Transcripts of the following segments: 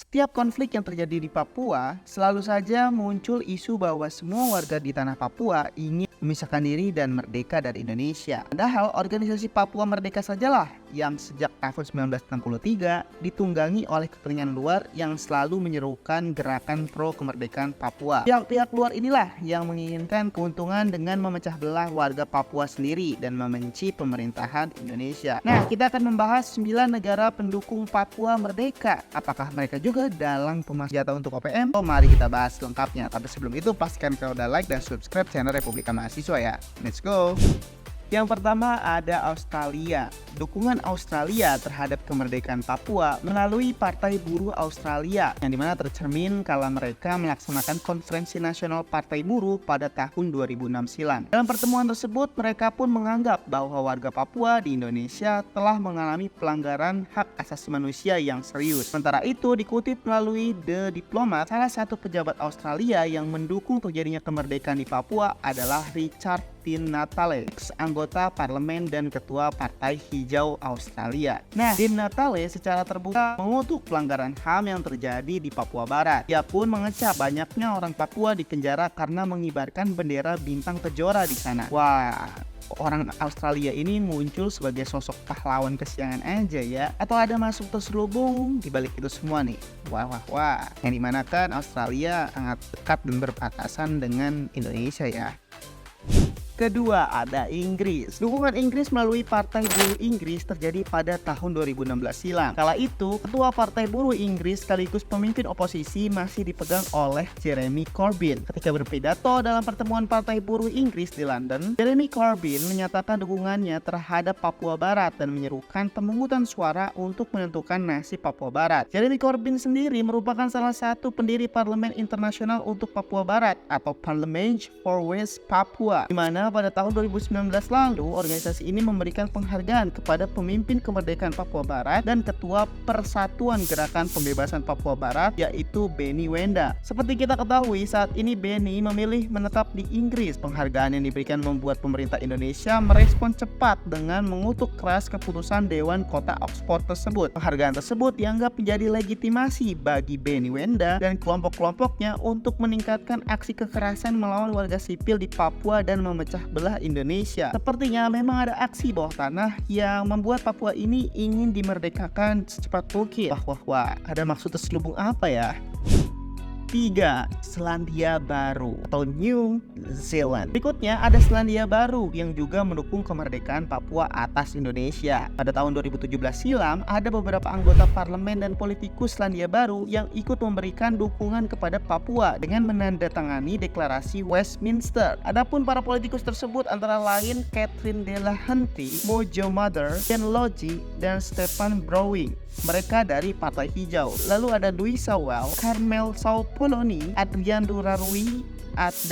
Setiap konflik yang terjadi di Papua, selalu saja muncul isu bahwa semua warga di tanah Papua ingin memisahkan diri dan merdeka dari Indonesia. Padahal organisasi Papua Merdeka sajalah yang sejak tahun 1963 ditunggangi oleh kepentingan luar yang selalu menyerukan gerakan pro kemerdekaan Papua. Pihak-pihak luar inilah yang menginginkan keuntungan dengan memecah belah warga Papua sendiri dan membenci pemerintahan Indonesia. Nah, kita akan membahas 9 negara pendukung Papua Merdeka. Apakah mereka juga dalang pemasok senjata untuk OPM? Oh, mari kita bahas lengkapnya. Tapi sebelum itu, pastikan kalian udah like dan subscribe channel Republika Mahasiswa ya. Let's go! Yang pertama ada Australia. Dukungan Australia terhadap kemerdekaan Papua melalui Partai Buruh Australia, yang dimana tercermin kala mereka melaksanakan Konferensi Nasional Partai Buruh pada tahun 2006 silam. Dalam pertemuan tersebut, mereka pun menganggap bahwa warga Papua di Indonesia telah mengalami pelanggaran hak asasi manusia yang serius. Sementara itu, dikutip melalui The Diplomat, salah satu pejabat Australia yang mendukung terjadinya kemerdekaan di Papua adalah Richard Tim Natale, anggota parlemen dan ketua Partai Hijau Australia. Nah, Tim Natale secara terbuka mengutuk pelanggaran HAM yang terjadi di Papua Barat. Ia pun mengecap banyaknya orang Papua di penjara karena mengibarkan bendera bintang kejora di sana. Wah, orang Australia ini muncul sebagai sosok pahlawan kesiangan aja ya, atau ada masuk terselubung di balik itu semua nih? Wah. Yang dimana kan Australia sangat dekat dan berbatasan dengan Indonesia ya. Kedua ada Inggris. Dukungan Inggris melalui Partai Buruh Inggris terjadi pada tahun 2016 silam. Kala itu, ketua Partai Buruh Inggris sekaligus pemimpin oposisi masih dipegang oleh Jeremy Corbyn. Ketika berpidato dalam pertemuan Partai Buruh Inggris di London, Jeremy Corbyn menyatakan dukungannya terhadap Papua Barat dan menyerukan pemungutan suara untuk menentukan nasib Papua Barat. Jeremy Corbyn sendiri merupakan salah satu pendiri Parlemen Internasional untuk Papua Barat atau Parliament for West Papua, di mana pada tahun 2019 lalu organisasi ini memberikan penghargaan kepada pemimpin kemerdekaan Papua Barat dan ketua Persatuan Gerakan Pembebasan Papua Barat, yaitu Benny Wenda. Seperti kita ketahui, saat ini Benny memilih menetap di Inggris. Penghargaan yang diberikan membuat pemerintah Indonesia merespon cepat dengan mengutuk keras keputusan Dewan Kota Oxford tersebut. Penghargaan tersebut dianggap menjadi legitimasi bagi Benny Wenda dan kelompok-kelompoknya untuk meningkatkan aksi kekerasan melawan warga sipil di Papua dan memecah belah Indonesia. Sepertinya memang ada aksi bawah tanah yang membuat Papua ini ingin dimerdekakan secepat mungkin. Wah, ada maksud terselubung apa ya? 3. Selandia Baru atau New Zealand. Berikutnya ada Selandia Baru yang juga mendukung kemerdekaan Papua atas Indonesia. Pada tahun 2017 silam, ada beberapa anggota parlemen dan politikus Selandia Baru yang ikut memberikan dukungan kepada Papua dengan menandatangani deklarasi Westminster. Adapun para politikus tersebut antara lain Catherine Delahanty, Mojo Mother, Ken Logi, dan Stefan Browing. Mereka dari Partai Hijau. Lalu ada Louis Sawel, Carmel Saupoloni, Adrian Durarui,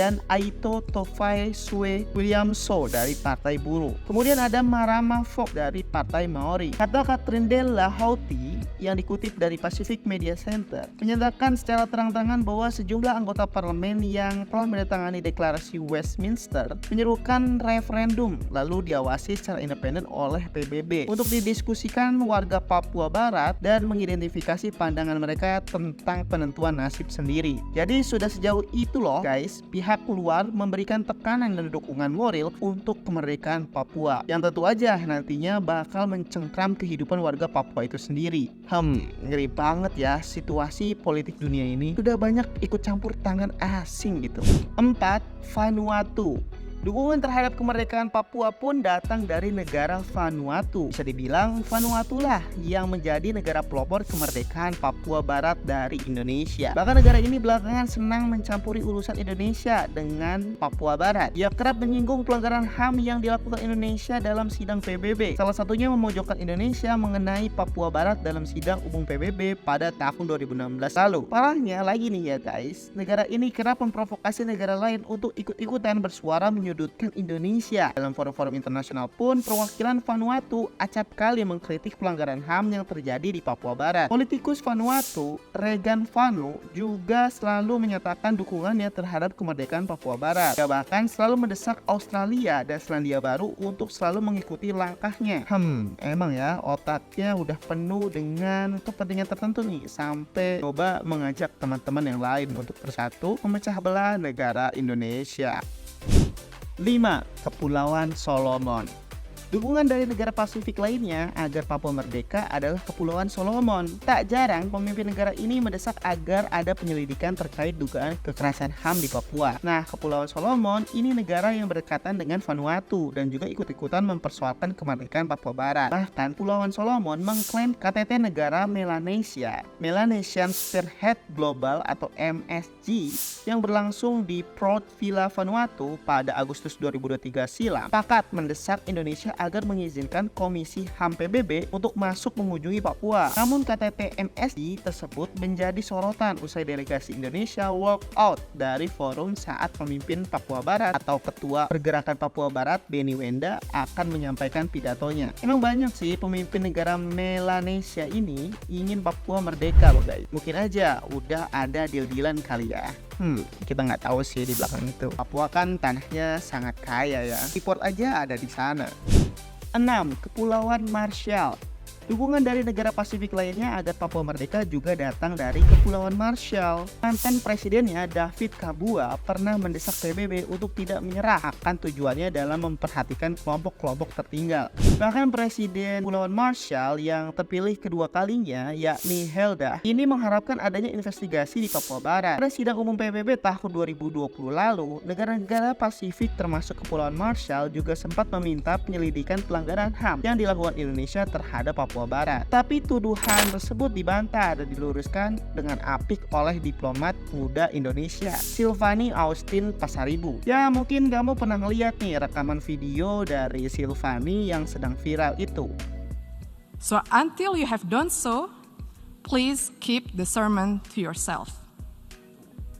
dan Aito Tofai Sue Williamso dari Partai Buruh. Kemudian ada Marama Fogg dari Partai Maori. Kata Catherine Delahanty yang dikutip dari Pacific Media Center menyatakan secara terang-terangan bahwa sejumlah anggota parlemen yang telah menandatangani deklarasi Westminster menyerukan referendum lalu diawasi secara independen oleh PBB untuk didiskusikan warga Papua Barat dan mengidentifikasi pandangan mereka tentang penentuan nasib sendiri. Jadi sudah sejauh itu loh guys, pihak luar memberikan tekanan dan dukungan moral untuk kemerdekaan Papua yang tentu aja nantinya bakal mencengkram kehidupan warga Papua itu sendiri. Ngeri banget ya situasi politik dunia ini. Sudah banyak ikut campur tangan asing gitu. 4. Vanuatu. Dukungan terhadap kemerdekaan Papua pun datang dari negara Vanuatu. Bisa dibilang Vanuatu lah yang menjadi negara pelopor kemerdekaan Papua Barat dari Indonesia. Bahkan negara ini belakangan senang mencampuri urusan Indonesia dengan Papua Barat. Ia kerap menyinggung pelanggaran HAM yang dilakukan Indonesia dalam sidang PBB. Salah satunya memojokkan Indonesia mengenai Papua Barat dalam sidang umum PBB pada tahun 2016 lalu. Parahnya lagi nih ya guys, negara ini kerap memprovokasi negara lain untuk ikut-ikutan bersuara menyudutkan Indonesia. Dalam forum-forum internasional pun, perwakilan Vanuatu acap kali mengkritik pelanggaran HAM yang terjadi di Papua Barat. Politikus Vanuatu, Regan Vanu, juga selalu menyatakan dukungannya terhadap kemerdekaan Papua Barat. Dia bahkan selalu mendesak Australia dan Selandia Baru untuk selalu mengikuti langkahnya. Emang ya otaknya udah penuh dengan kepentingan tertentu nih, sampai coba mengajak teman-teman yang lain untuk bersatu memecah belah negara Indonesia. 5. Kepulauan Solomon. Dukungan dari negara Pasifik lainnya agar Papua merdeka adalah Kepulauan Solomon. Tak jarang pemimpin negara ini mendesak agar ada penyelidikan terkait dugaan kekerasan HAM di Papua. Nah, Kepulauan Solomon ini negara yang berdekatan dengan Vanuatu dan juga ikut-ikutan mempersoalkan kemerdekaan Papua Barat. Bahkan Kepulauan Solomon mengklaim KTT negara Melanesia, Melanesian Spearhead Global atau MSG, yang berlangsung di Port Vila Vanuatu pada Agustus 2023 silam, sepakat mendesak Indonesia agar mengizinkan Komisi HAM PBB untuk masuk mengunjungi Papua. Namun KTT MSG tersebut menjadi sorotan usai delegasi Indonesia walk out dari forum saat pemimpin Papua Barat atau Ketua Pergerakan Papua Barat Benny Wenda akan menyampaikan pidatonya. Emang banyak sih pemimpin negara Melanesia ini ingin Papua merdeka loh guys. Mungkin aja udah ada deal-dealan kali ya. Kita nggak tahu sih di belakang itu. Papua kan tanahnya sangat kaya ya. Freeport aja ada di sana. 6. Kepulauan Marshall. Dukungan dari negara Pasifik lainnya agar Papua merdeka juga datang dari Kepulauan Marshall. Mantan presidennya David Kabua pernah mendesak PBB untuk tidak menyerah akan tujuannya dalam memperhatikan kelompok-kelompok tertinggal. Bahkan Presiden Kepulauan Marshall yang terpilih kedua kalinya, yakni Helda, ini mengharapkan adanya investigasi di Papua Barat. Pada sidang umum PBB tahun 2020 lalu, negara-negara Pasifik termasuk Kepulauan Marshall juga sempat meminta penyelidikan pelanggaran HAM yang dilakukan Indonesia terhadap Papua Barat. Tapi tuduhan tersebut dibantah dan diluruskan dengan apik oleh diplomat muda Indonesia, Silvani Austin Pasaribu. Ya mungkin kamu pernah ngeliat nih rekaman video dari Silvani yang sedang viral itu. So until you have done so, please keep the sermon to yourself.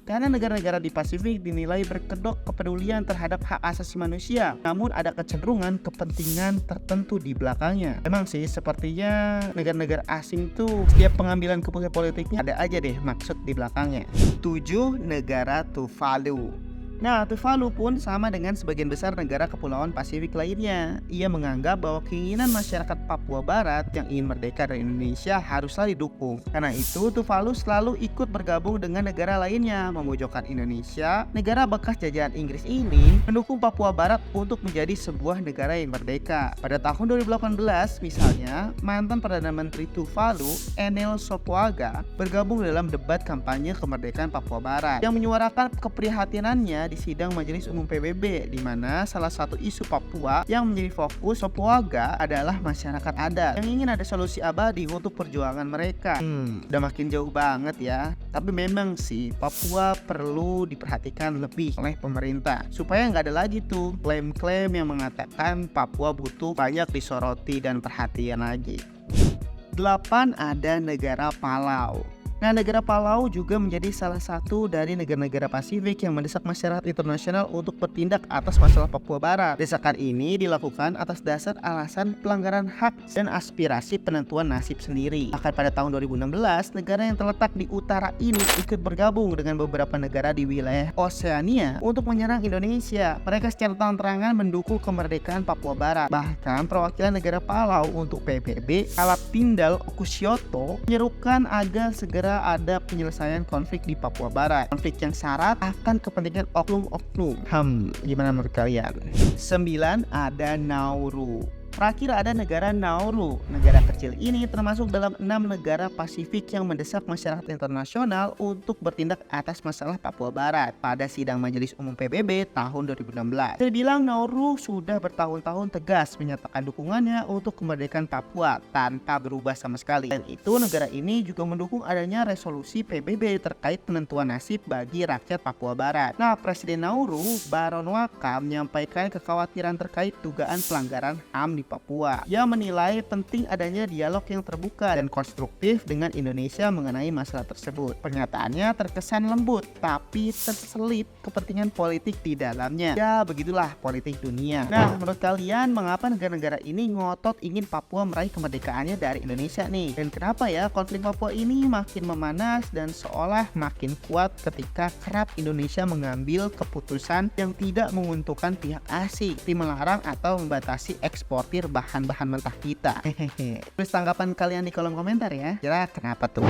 Karena negara-negara di Pasifik dinilai berkedok kepedulian terhadap hak asasi manusia, namun ada kecenderungan kepentingan tertentu di belakangnya. Emang sih sepertinya negara-negara asing tuh setiap pengambilan keputusan politiknya ada aja deh maksud di belakangnya. 7. Negara Tuvalu. Nah, Tuvalu pun sama dengan sebagian besar negara kepulauan Pasifik lainnya. Ia menganggap bahwa keinginan masyarakat Papua Barat yang ingin merdeka dari Indonesia haruslah didukung. Karena itu, Tuvalu selalu ikut bergabung dengan negara lainnya, memojokkan Indonesia. Negara bekas jajahan Inggris ini mendukung Papua Barat untuk menjadi sebuah negara yang merdeka. Pada tahun 2018, misalnya, mantan Perdana Menteri Tuvalu, Enel Sopoaga, bergabung dalam debat kampanye kemerdekaan Papua Barat yang menyuarakan keprihatinannya di sidang Majelis Umum PBB, di mana salah satu isu Papua yang menjadi fokus Sopoaga adalah masyarakat adat yang ingin ada solusi abadi untuk perjuangan mereka. Udah makin jauh banget ya. Tapi memang sih Papua perlu diperhatikan lebih oleh pemerintah supaya nggak ada lagi tuh klaim-klaim yang mengatakan Papua butuh banyak disoroti dan perhatian lagi. 8. Ada negara Palau. Nah, negara Palau juga menjadi salah satu dari negara-negara Pasifik yang mendesak masyarakat internasional untuk bertindak atas masalah Papua Barat. Desakan ini dilakukan atas dasar alasan pelanggaran hak dan aspirasi penentuan nasib sendiri. Bahkan pada tahun 2016, negara yang terletak di utara ini ikut bergabung dengan beberapa negara di wilayah Oseania untuk menyerang Indonesia. Mereka secara terang-terangan mendukung kemerdekaan Papua Barat. Bahkan perwakilan negara Palau untuk PBB, Kalapindal Okusioto, menyerukan agar segera ada penyelesaian konflik di Papua Barat. Konflik yang syarat akan kepentingan oknum-oknum. Gimana menurut kalian? 9. Ada Nauru. Terakhir ada negara Nauru. Negara kecil ini termasuk dalam 6 negara Pasifik yang mendesak masyarakat internasional untuk bertindak atas masalah Papua Barat pada sidang Majelis Umum PBB tahun 2016. Terbilang Nauru sudah bertahun-tahun tegas menyatakan dukungannya untuk kemerdekaan Papua tanpa berubah sama sekali. Dan itu negara ini juga mendukung adanya resolusi PBB terkait penentuan nasib bagi rakyat Papua Barat. Nah, Presiden Nauru, Baron Waka, menyampaikan kekhawatiran terkait dugaan pelanggaran HAM di Papua. Ia menilai penting adanya dialog yang terbuka dan konstruktif dengan Indonesia mengenai masalah tersebut. Pernyataannya terkesan lembut, tapi terselip kepentingan politik di dalamnya. Ya, begitulah politik dunia. Nah, menurut kalian mengapa negara-negara ini ngotot ingin Papua meraih kemerdekaannya dari Indonesia nih? Dan kenapa ya konflik Papua ini makin memanas dan seolah makin kuat ketika kerap Indonesia mengambil keputusan yang tidak menguntungkan pihak asing, seperti melarang atau membatasi eksportir bahan-bahan mentah kita. Hehehe. Tulis tanggapan kalian di kolom komentar ya. Kira kenapa tuh?